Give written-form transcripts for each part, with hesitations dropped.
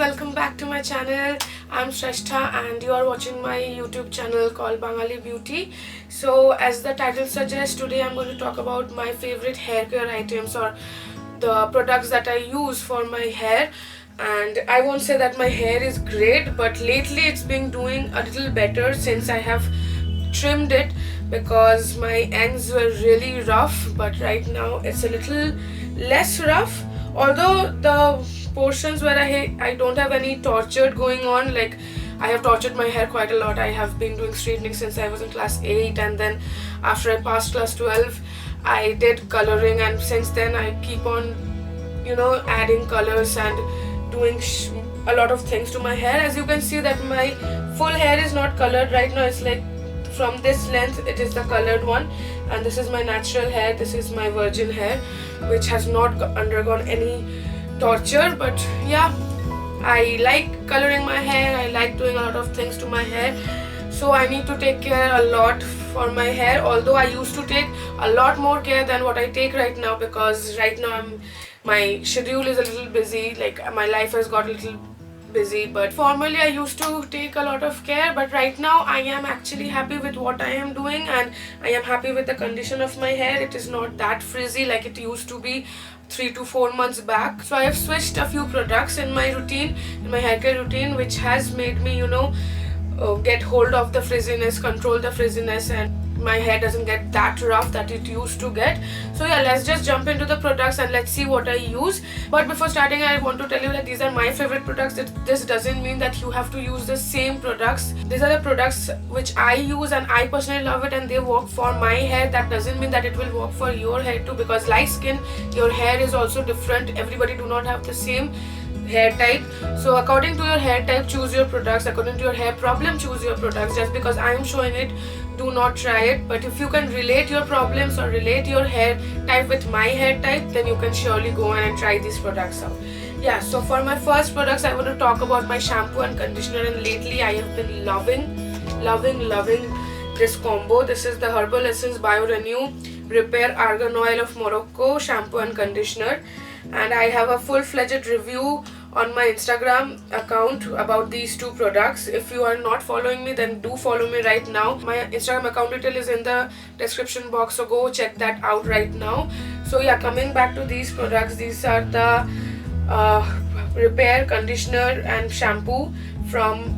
welcome back to my channel. I'm Shrestha and you are watching my YouTube channel called Bangali Beauty. So as the title suggests, today I'm going to talk about my favorite hair care items or the products that I use for my hair. And I won't say that my hair is great, but lately it's been doing a little better since I have trimmed it, because my ends were really rough, but right now it's a little less rough. Although the portions where I don't have any tortured going on, like I have tortured my hair quite a lot. I have been doing straightening since I was in class 8, and then after I passed class 12 I did coloring, and since then I keep on adding colors and doing a lot of things to my hair. As you can see that my full hair is not colored right now. It's like from this length it is the colored one, and this is my natural hair, this is my virgin hair which has not undergone any torture. But yeah, I like coloring my hair, I like doing a lot of things to my hair, so I need to take care a lot for my hair. Although I used to take a lot more care than what I take right now, because right now my schedule is a little busy, like my life has got a little busy. But formerly I used to take a lot of care, but right now I am actually happy with what I am doing, and I am happy with the condition of my hair. It is not that frizzy like it used to be 3 to 4 months back. So I have switched a few products in my routine, in my hair care routine, which has made me get hold of the frizziness, control the frizziness, and my hair doesn't get that rough that it used to get. So yeah, let's just jump into the products and let's see what I use. But before starting, I want to tell you that these are my favorite products. This doesn't mean that you have to use the same products. These are the products which I use and I personally love it, and they work for my hair. That doesn't mean that it will work for your hair too, because like skin, your hair is also different. Everybody do not have the same hair type. So according to your hair type, choose your products. According to your hair problem, choose your products. Just because I am showing it, do not try it. But if you can relate your problems or relate your hair type with my hair type, then you can surely go and try these products out. Yeah, so for my first products, I want to talk about my shampoo and conditioner, and lately I have been loving this combo. This is the Herbal Essence BioRenew Repair Argan Oil of Morocco shampoo and conditioner, and I have a full-fledged review on my Instagram account about these two products. If you are not following me, then do follow me right now. My Instagram account detail is in the description box, so go check that out right now. So yeah, coming back to these products, these are the repair conditioner and shampoo from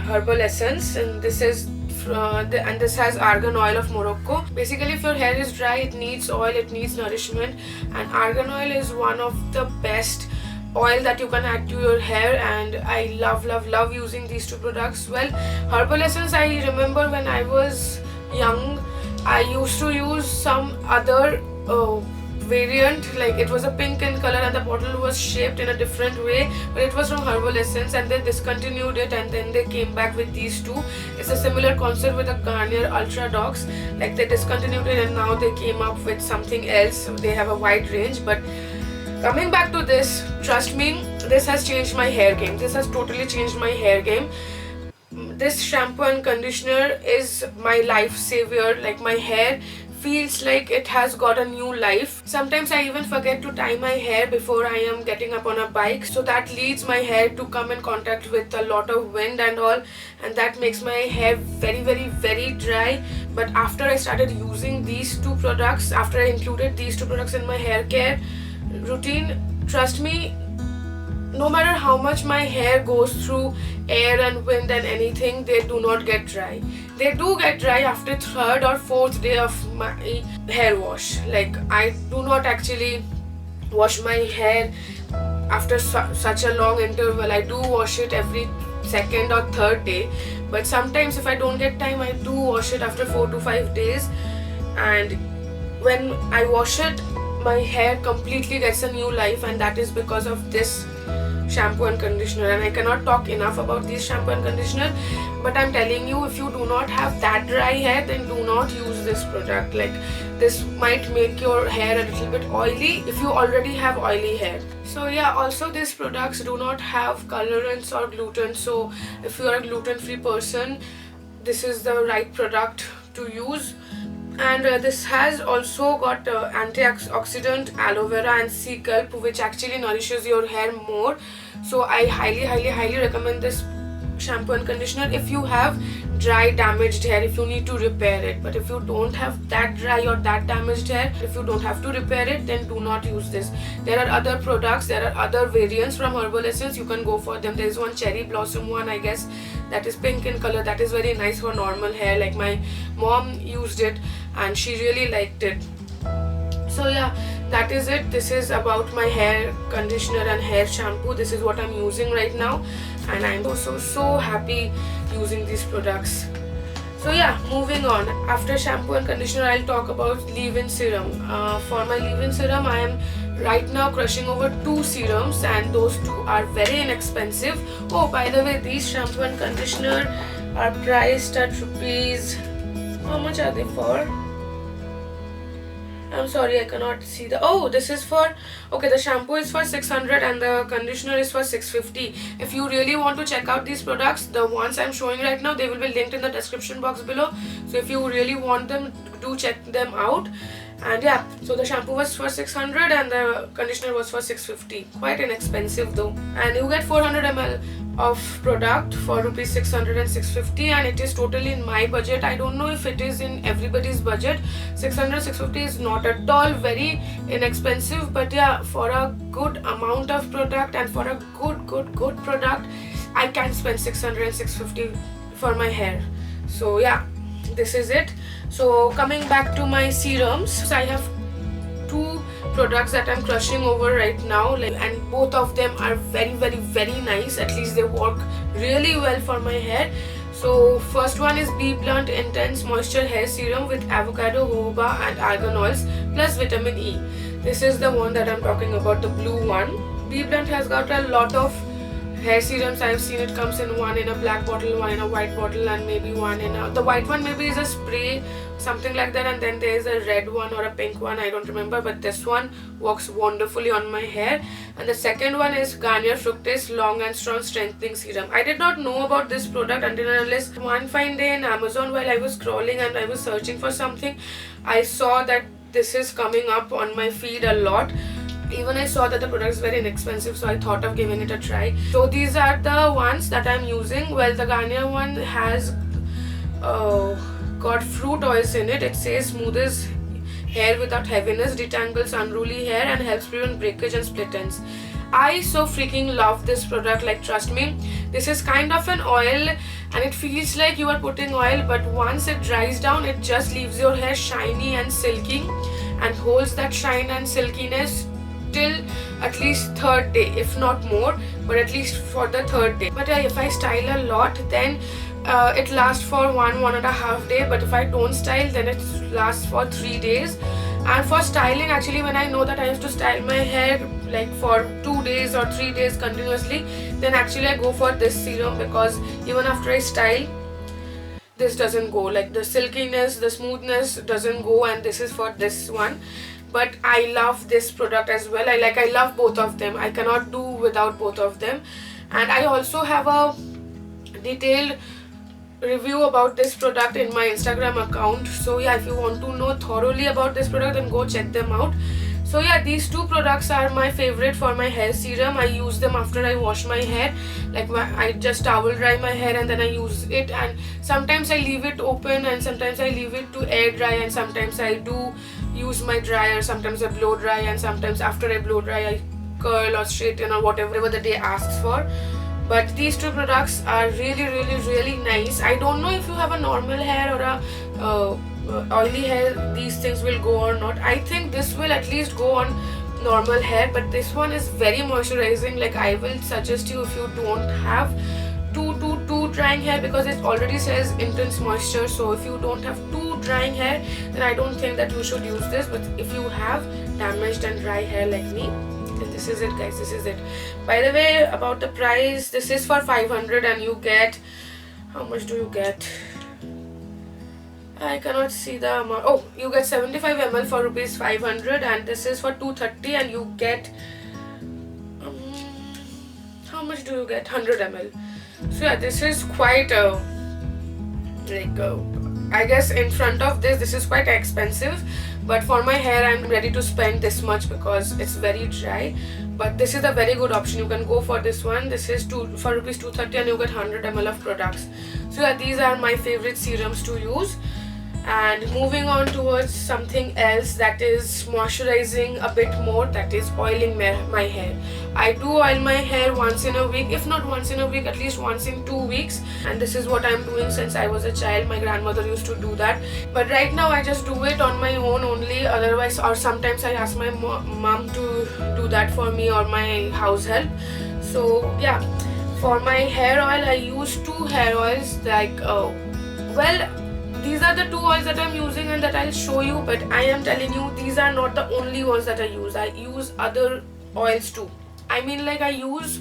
Herbal Essence, and this is and this has argan oil of Morocco. Basically, if your hair is dry, it needs oil, it needs nourishment, and argan oil is one of the best oil that you can add to your hair, and I love using these two products. Well, Herbal Essence, I remember when I was young, I used to use some other variant, like it was a pink in color and the bottle was shaped in a different way, but it was from Herbal Essence, and they discontinued it and then they came back with these two. It's a similar concept with the Garnier Ultra Dogs, like they discontinued it and now they came up with something else. So they have a wide range. But coming back to this, trust me, this has changed my hair game. This has totally changed my hair game. This shampoo and conditioner is my life savior. Like my hair feels like it has got a new life. Sometimes I even forget to tie my hair before I am getting up on a bike, so that leads my hair to come in contact with a lot of wind and all, and that makes my hair very dry. But after I started using these two products, after I included these two products in my hair care routine, trust me, no matter how much my hair goes through air and wind and anything, they do not get dry. They do get dry after 3rd or 4th day of my hair wash. Like I do not actually wash my hair after such a long interval. I do wash it every 2nd or 3rd day, but sometimes if I don't get time, I do wash it after 4 to 5 days. And when I wash it, my hair completely gets a new life, and that is because of this shampoo and conditioner. And I cannot talk enough about this shampoo and conditioner, but I'm telling you, if you do not have that dry hair, then do not use this product. Like this might make your hair a little bit oily if you already have oily hair. So yeah, also these products do not have colorants or gluten, so if you are a gluten-free person, this is the right product to use. And this has also got antioxidant aloe vera and sea kelp, which actually nourishes your hair more. So I highly recommend this shampoo and conditioner if you have dry damaged hair, if you need to repair it. But if you don't have that dry or that damaged hair, if you don't have to repair it, then do not use this. There are other products, there are other variants from Herbal Essence, you can go for them. There is one cherry blossom one, I guess, that is pink in color, that is very nice for normal hair. Like my mom used it and she really liked it. So yeah, that is it. This is about my hair conditioner and hair shampoo. This is what I'm using right now, and I'm so happy using these products. So yeah, moving on. After shampoo and conditioner, I'll talk about leave-in serum. For my leave-in serum, I am right now crushing over 2 serums, and those 2 are very inexpensive. Oh, by the way, these shampoo and conditioner are priced at rupees. How much are they for? I'm sorry, I cannot see the. Oh, this is for. Okay, the shampoo is for 600 and the conditioner is for 650. If you really want to check out these products, the ones I'm showing right now, they will be linked in the description box below. So if you really want them, do check them out. And yeah, so the shampoo was for 600 and the conditioner was for 650. Quite inexpensive though. And you get 400 ml of product for rupees 600 and 650, and it is totally in my budget. I don't know if it is in everybody's budget. 600, 650 is not at all very inexpensive, but yeah, for a good amount of product and for a good product, I can spend 600 and 650 for my hair. So yeah, this is it. So coming back to my serums, so I have 2 products that I'm crushing over right now, and both of them are very nice. At least they work really well for my hair. So first one is BBlunt Intense Moisture Hair Serum with avocado, jojoba and argan oils plus vitamin E. This is the one that I'm talking about, the blue one. BBlunt has got a lot of hair serums. I've seen it comes in one in a black bottle, one in a white bottle, and maybe one in a, the white one maybe is a spray, something like that, and then there is a red one or a pink one, I don't remember, but this one works wonderfully on my hair. And the second one is Garnier Fructis Long and Strong Strengthening Serum. I did not know about this product until and unless one fine day in Amazon, while I was scrolling and I was searching for something, I saw that this is coming up on my feed a lot. Even I saw that the product is very inexpensive, so I thought of giving it a try. So these are the ones that I'm using. Well, the Garnier one has got fruit oils in it. It says smoothes hair without heaviness, detangles unruly hair and helps prevent breakage and split ends. I so freaking love this product, like trust me, this is kind of an oil and it feels like you are putting oil, but once it dries down, it just leaves your hair shiny and silky and holds that shine and silkiness till at least 3rd day, if not more, but at least for the 3rd day. But if I style a lot, then it lasts for 1.5 days, but if I don't style, then it lasts for 3 days. And for styling, actually, when I know that I have to style my hair like for 2 days or 3 days continuously, then actually I go for this serum, because even after I style, this doesn't go, like the silkiness, the smoothness doesn't go, and this is for this one. But I love this product as well. I love both of them. I cannot do without both of them. And I also have a detailed review about this product in my Instagram account. So yeah, if you want to know thoroughly about this product, then go check them out. So yeah, these 2 products are my favorite for my hair serum. I use them after I wash my hair. I just towel dry my hair and then I use it, and sometimes I leave it open and sometimes I leave it to air dry, and sometimes I do use my dryer, sometimes I blow dry, and sometimes after I blow dry I curl or straighten or whatever the day asks for. But these 2 products are really nice. I don't know if you have a normal hair or a oily hair, these things will go or not. I think this will at least go on normal hair, but this one is very moisturizing. Like, I will suggest you, if you don't have too drying hair, because it already says intense moisture, so if you don't have too drying hair, then I don't think that you should use this. But if you have damaged and dry hair like me, then this is it, guys. This is it. By the way, about the price, this is for 500 and you get, how much do you get? I cannot see the amount. Oh, you get 75 ml for rupees 500, and this is for 230 and you get how much do you get? 100 ml. So yeah, this is quite I guess in front of this is quite expensive, but for my hair I'm ready to spend this much because it's very dry. but this is a very good option. You can go for this one. This is for rupees 230 and you get 100 ml of products. So yeah, these are my favorite serums to use. And moving on towards something else, that is moisturizing a bit more, that is oiling my hair. I do oil my hair once in a week, if not once in a week, at least once in 2 weeks, and this is what I'm doing since I was a child. My grandmother used to do that, but right now I just do it on my own only. Otherwise, or sometimes I ask my mom to do that for me, or my house help. So yeah, for my hair oil I use 2 hair oils, like these are the 2 oils that I'm using and that I'll show you, but I am telling you these are not the only ones that I use. I use other oils too. I mean, like, I use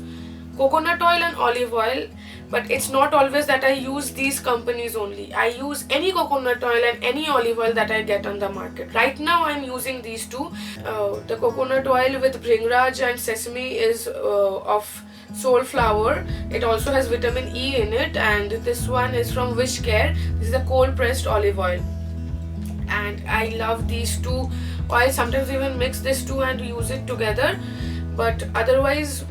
coconut oil and olive oil, but it's not always that I use these companies only. I use any coconut oil and any olive oil that I get on the market. Right now I'm using these 2. The coconut oil with Bhringraj and sesame is of Soulflower. It also has vitamin E in it, and this one is from Wishcare. This is a cold pressed olive oil, and I love these 2 oils. Sometimes even mix these 2 and use it together, but otherwise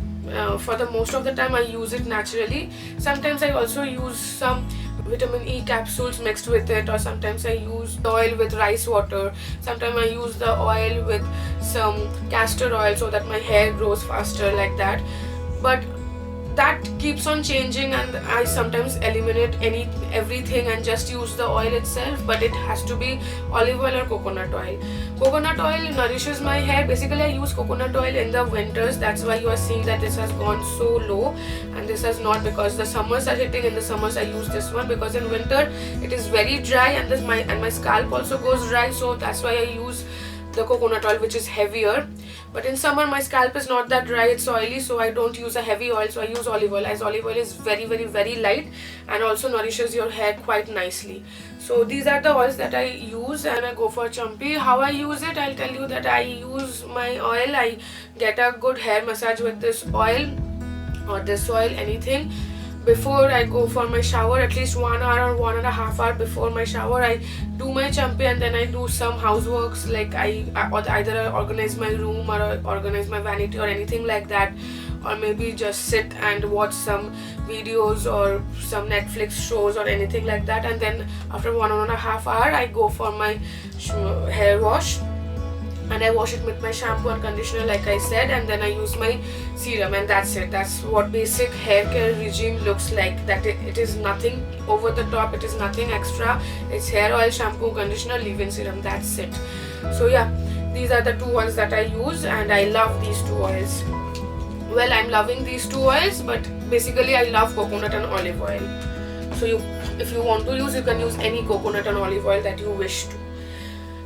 for the most of the time I use it naturally. Sometimes I also use some vitamin E capsules mixed with it, or sometimes I use the oil with rice water. Sometimes I use the oil with some castor oil so that my hair grows faster, like that. But that keeps on changing, and I sometimes eliminate everything and just use the oil itself, but it has to be olive oil or coconut oil. Coconut oil nourishes my hair. Basically I use coconut oil in the winters. That's why you are seeing that this has gone so low, and this has not, because the summers are hitting. In the summers I use this one, because in winter it is very dry, and my scalp also goes dry, so that's why I use the coconut oil, which is heavier. But in summer my scalp is not that dry, it's oily, so I don't use a heavy oil, so I use olive oil, as olive oil is very light and also nourishes your hair quite nicely. So these are the oils that I use, and I go for Champi. How I use it, I'll tell you that I use my oil. I get a good hair massage with this oil or this oil, anything. Before I go for my shower, at least 1 hour or 1.5 hours before my shower, I do my champi, and then I do some houseworks, like I either organize my room or organize my vanity or anything like that, or maybe just sit and watch some videos or some Netflix shows or anything like that. And then after 1.5 hours I go for my hair wash, and I wash it with my shampoo and conditioner, like I said, and then I use my serum, and that's it. That's what basic hair care regime looks like. That it is nothing over the top, it is nothing extra. It's hair oil, shampoo, conditioner, leave-in serum, that's it. So yeah, these are the 2 oils that I use, and I love these 2 oils. Well, I'm loving these 2 oils, but basically I love coconut and olive oil. So if you want to use, you can use any coconut and olive oil that you wish to.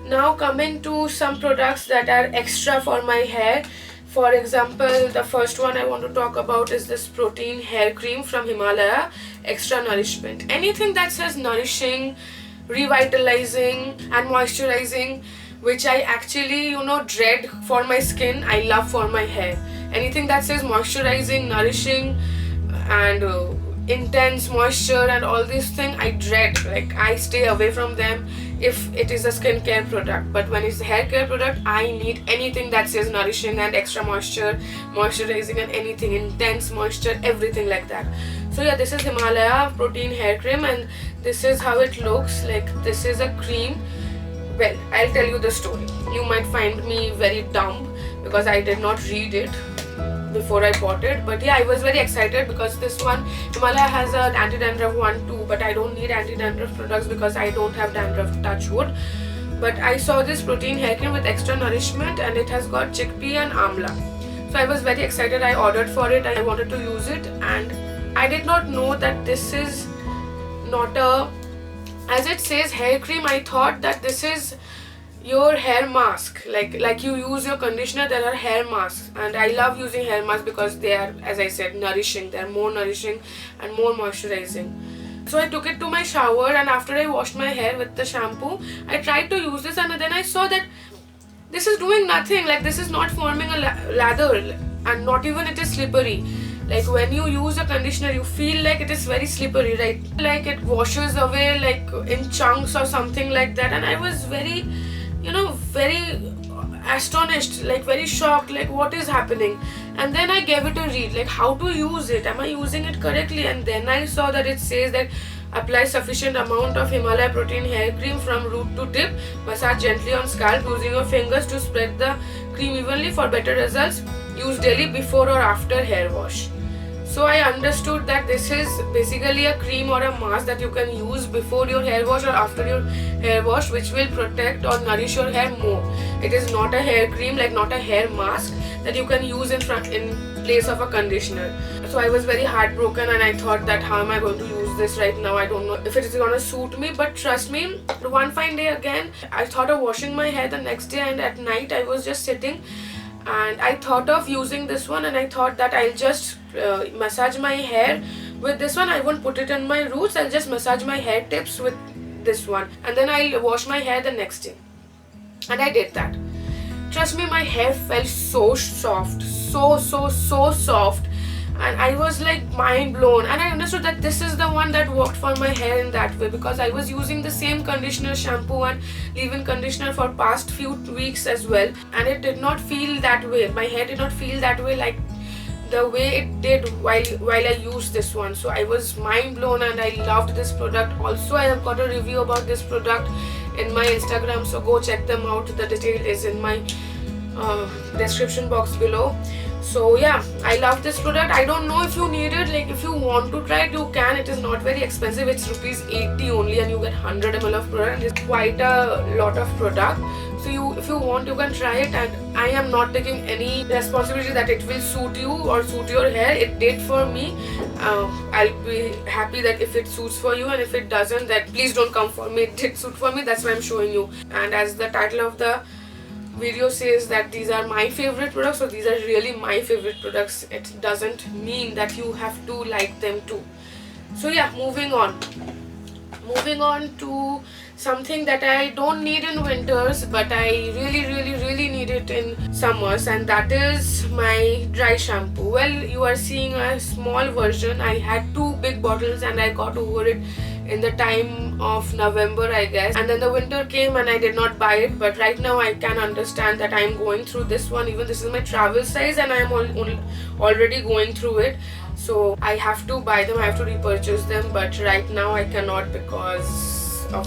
Now coming to some products that are extra for my hair. For example, the first one I want to talk about is this protein hair cream from Himalaya, Extra Nourishment. Anything that says nourishing, revitalizing and moisturizing, which I actually dread for my skin, I love for my hair. Anything that says moisturizing, nourishing and intense moisture and all these things, I dread. Like, I stay away from them if it is a skincare product. But when it's a hair care product, I need anything that says nourishing and extra moisture, moisturizing and anything, intense moisture, everything like that. So yeah, this is Himalaya protein hair cream, and this is how it looks like. This is a cream. Well, I'll tell you the story. You might find me very dumb because I did not read it before I bought it, but yeah, I was very excited because this one, Himalaya has an anti-dandruff one too, but I don't need anti-dandruff products because I don't have dandruff, touch wood. But I saw this protein hair cream with extra nourishment, and it has got chickpea and amla. So I was very excited. I ordered for it. I wanted to use it, and I did not know that this is not a, as it says hair cream, I thought that this is your hair mask, like you use your conditioner. There are hair masks, and I love using hair masks because they are, as I said, nourishing. They are more nourishing and more moisturizing. So I took it to my shower, and after I washed my hair with the shampoo, I tried to use this, and then I saw that this is doing nothing. Like, this is not forming a lather, and not even it is slippery. Like, when you use a conditioner, you feel like it is very slippery, right? Like it washes away like in chunks or something like that. And I was very astonished, like very shocked, like what is happening. And then I gave it a read, like how to use it, am I using it correctly? And then I saw that it says that apply sufficient amount of Himalaya protein hair cream from root to tip, massage gently on scalp using your fingers to spread the cream evenly for better results, use daily before or after hair wash. So I understood that this is basically a cream or a mask that you can use before your hair wash or after your hair wash, which will protect or nourish your hair more. It is not a hair cream, like not a hair mask that you can use in place of a conditioner. So I was very heartbroken and I thought that how am I going to use this right now? I don't know if it is going to suit me. But trust me, one fine day again, I thought of washing my hair the next day, and at night I was just sitting and I thought of using this one, and I thought that I'll just massage my hair with this one. I won't put it in my roots, I'll just massage my hair tips with this one, and then I'll wash my hair the next day. And I did that. Trust me, my hair felt so soft, so soft, and I was like mind blown. And I understood that this is the one that worked for my hair in that way, because I was using the same conditioner, shampoo and leave-in conditioner for past few weeks as well, and it did not feel that way. My hair did not feel that way, like the way it did while I used this one. So I was mind blown and I loved this product. Also, I have got a review about this product in my Instagram, so go check them out. The detail is in my description box below. So yeah, I love this product. I don't know if you need it, like if you want to try it, you can. It is not very expensive, it's rupees 80 only, and you get 100 ml of product. It's quite a lot of product. So if you want, you can try it, and I am not taking any responsibility that it will suit you or suit your hair. It did for me. I'll be happy that if it suits for you, and if it doesn't, that please don't come for me. It did suit for me, that's why I'm showing you. And as the title of the video says that these are my favorite products, so these are really my favorite products. It doesn't mean that you have to like them too. So yeah, moving on to something that I don't need in winters, but I really need it in summers, and that is my dry shampoo. Well, you are seeing a small version. I had 2 big bottles and I got over it in the time of November, I guess, and then the winter came and I did not buy it. But right now I can understand that I am going through this one. Even this is my travel size and I am already going through it, so I have to buy them, I have to repurchase them. But right now I cannot because of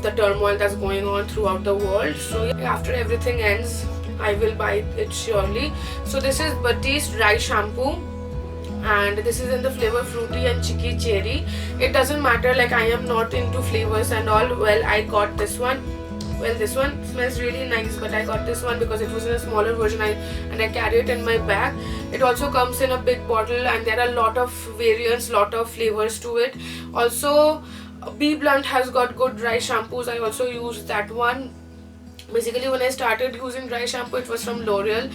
the turmoil that's going on throughout the world. So yeah, after everything ends, I will buy it surely. So this is Batiste dry shampoo, and this is in the flavor fruity and chicky cherry. It doesn't matter, like I am not into flavors and all. Well, I got this one. Well, this one smells really nice, but I got this one because it was in a smaller version, and I carry it in my bag. It also comes in a big bottle, and there are a lot of variants, lot of flavors to it. Also, Bee Blunt has got good dry shampoos. I also used that one. Basically, when I started using dry shampoo, it was from L'Oreal.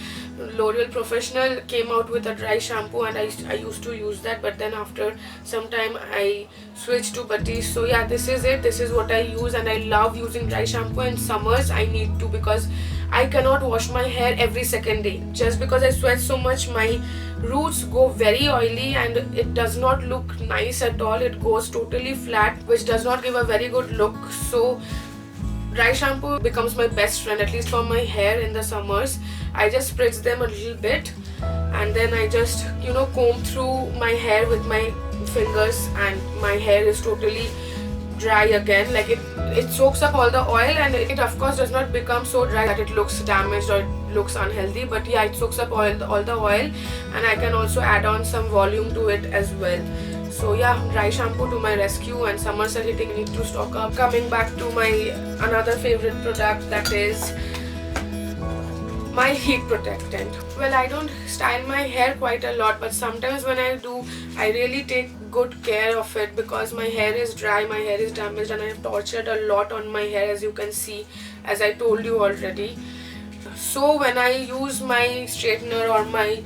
L'Oreal Professional came out with a dry shampoo, and I used to use that. But then after some time, I switched to Batiste. So yeah, this is it. This is what I use, and I love using dry shampoo in summers. I need to, because I cannot wash my hair every second day. Just because I sweat so much, my roots go very oily and it does not look nice at all. It goes totally flat, which does not give a very good look. So dry shampoo becomes my best friend, at least for my hair in the summers. I just spritz them a little bit, and then I just comb through my hair with my fingers, and my hair is totally dry again. Like it soaks up all the oil, and it of course does not become so dry that it looks damaged or looks unhealthy, but yeah, it soaks up all the oil, and I can also add on some volume to it as well. So yeah, dry shampoo to my rescue, and summers are hitting, need to stock up. Coming back to my another favorite product, that is my heat protectant. Well, I don't style my hair quite a lot, but sometimes when I do, I really take good care of it, because my hair is dry, my hair is damaged, and I have tortured a lot on my hair, as you can see, as I told you already. So when I use my straightener or my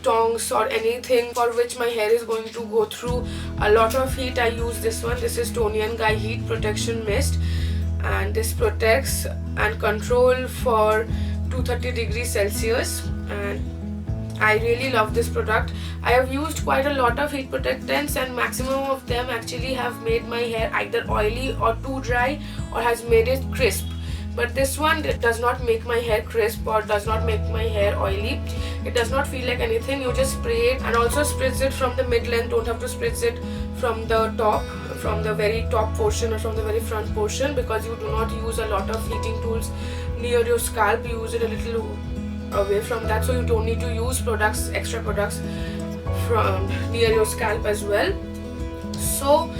tongs or anything for which my hair is going to go through a lot of heat, I use this one. This is Toni & Guy Heat Protection Mist, and this protects and control for 230 degrees Celsius, and I really love this product. I have used quite a lot of heat protectants, and maximum of them actually have made my hair either oily or too dry, or has made it crisp. but this one, it does not make my hair crisp or does not make my hair oily. It does not feel like anything. You just spray it, and also spritz it from the mid length. Don't have to spritz it from the top, from the very top portion or from the very front portion, because you do not use a lot of heating tools near your scalp. You use it a little away from that, so you don't need to use extra products from near your scalp as well. So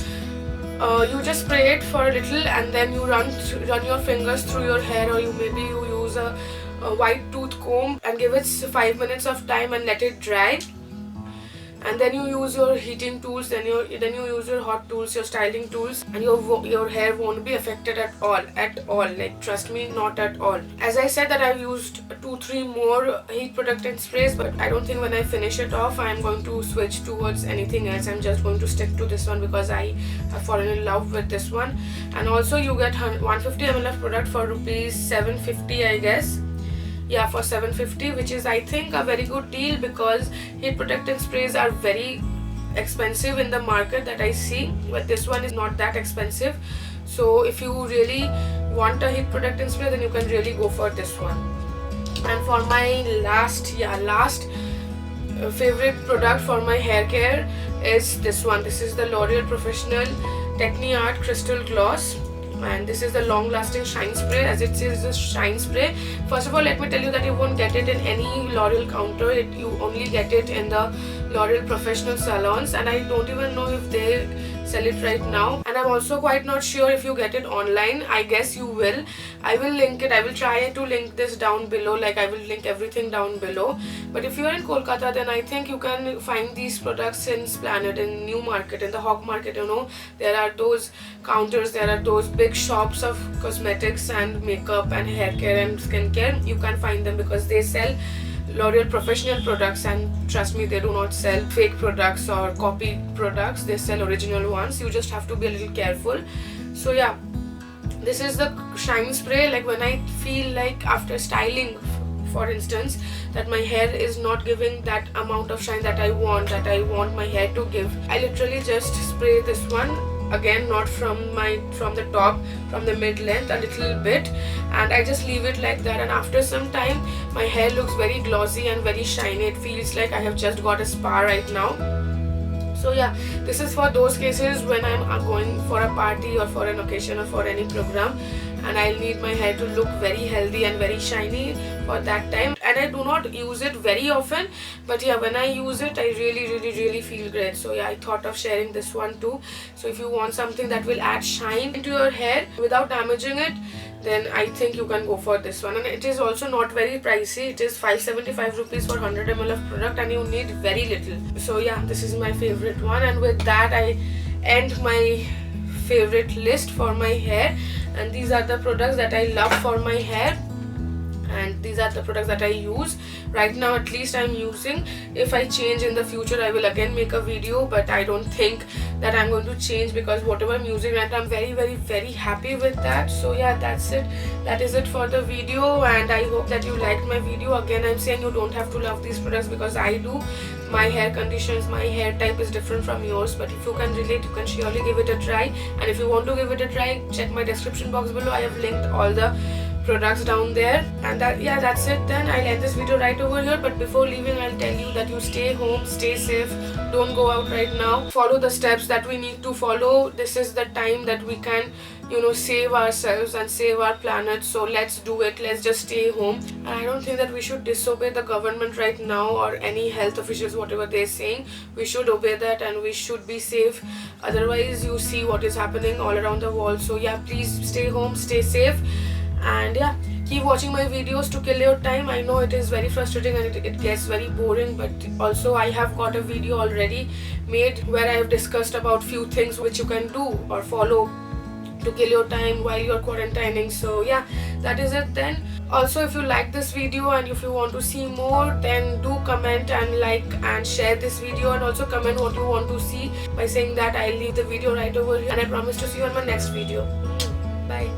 you just spray it for a little, and then you run your fingers through your hair, or maybe you use a white tooth comb and give it 5 minutes of time and let it dry. And then you use your heating tools, then you use your hot tools, your styling tools, and your hair won't be affected at all. Like, trust me, not at all. As I said that I've used 2-3 more heat protectant sprays, but I don't think when I finish it off I'm going to switch towards anything else. I'm just going to stick to this one because I have fallen in love with this one. And also you get 150 ml of product for rupees 750, I guess. Yeah, for 750, which is, I think, a very good deal, because heat protectant sprays are very expensive in the market that I see, but this one is not that expensive. So if you really want a heat protectant spray, then you can really go for this one. And for my last favorite product for my hair care is this one. This is the L'Oreal Professional Techni-Art Crystal Gloss, and this is the long lasting shine spray. As it says, this shine spray, first of all, let me tell you that you won't get it in any L'Oreal counter. You only get it in the L'Oreal Professional salons, and I don't even know if they sell it right now. And I'm also quite not sure if you get it online. I guess you will. I will link it. I will try to link this down below. Like, I will link everything down below. But if you are in Kolkata, then I think you can find these products in Esplanade, in New Market, in the Hog Market. You know, there are those counters, there are those big shops of cosmetics and makeup and hair care and skincare. You can find them because they sell L'Oreal Professional products, and trust me, they do not sell fake products or copy products. They sell original ones. You just have to be a little careful. So yeah, this is the shine spray. Like, when I feel like after styling, for instance, that my hair is not giving that amount of shine that I want my hair to give, I literally just spray this one. Again, not from the top, from the mid length, a little bit, and I just leave it like that. And after some time, my hair looks very glossy and very shiny. It feels like I have just got a spa right now. So yeah, this is for those cases when I'm going for a party or for an occasion or for any program, and I need my hair to look very healthy and very shiny for that time. And I do not use it very often, but yeah, when I use it, I really feel great. So yeah, I thought of sharing this one too. So if you want something that will add shine into your hair without damaging it, then I think you can go for this one. And it is also not very pricey. It is 575 rupees for 100 ml of product, and you need very little. So yeah, this is my favorite one. And with that, I end my favorite list for my hair. And these are the products that I love for my hair, and these are the products that I use right now. At least I'm using. If I change in the future, I will again make a video, but I don't think that I'm going to change, because whatever I'm using right now, I'm very happy with that. So yeah, that's it. That is it for the video, and I hope that you liked my video. Again, I'm saying you don't have to love these products, because I do. My hair conditions, my hair type is different from yours, but if you can relate, you can surely give it a try. And if you want to give it a try, check my description box below. I have linked all the products down there. And that's it. Then I'll end this video right over here. But before leaving, I'll tell you that you stay home, stay safe, don't go out right now. Follow the steps that we need to follow. This is the time that we can, save ourselves and save our planet. So let's do it. Let's just stay home. And I don't think that we should disobey the government right now, or any health officials, whatever they're saying. We should obey that, and we should be safe. Otherwise, you see what is happening all around the world. So yeah, please stay home, stay safe. And yeah, keep watching my videos to kill your time. I know it is very frustrating and it gets very boring, but also I have got a video already made where I have discussed about few things which you can do or follow to kill your time while you're quarantining. So yeah, that is it then. Also, if you like this video and if you want to see more, then do comment and like and share this video, and also comment what you want to see. By saying that, I'll leave the video right over here, and I promise to see you on my next video. Bye.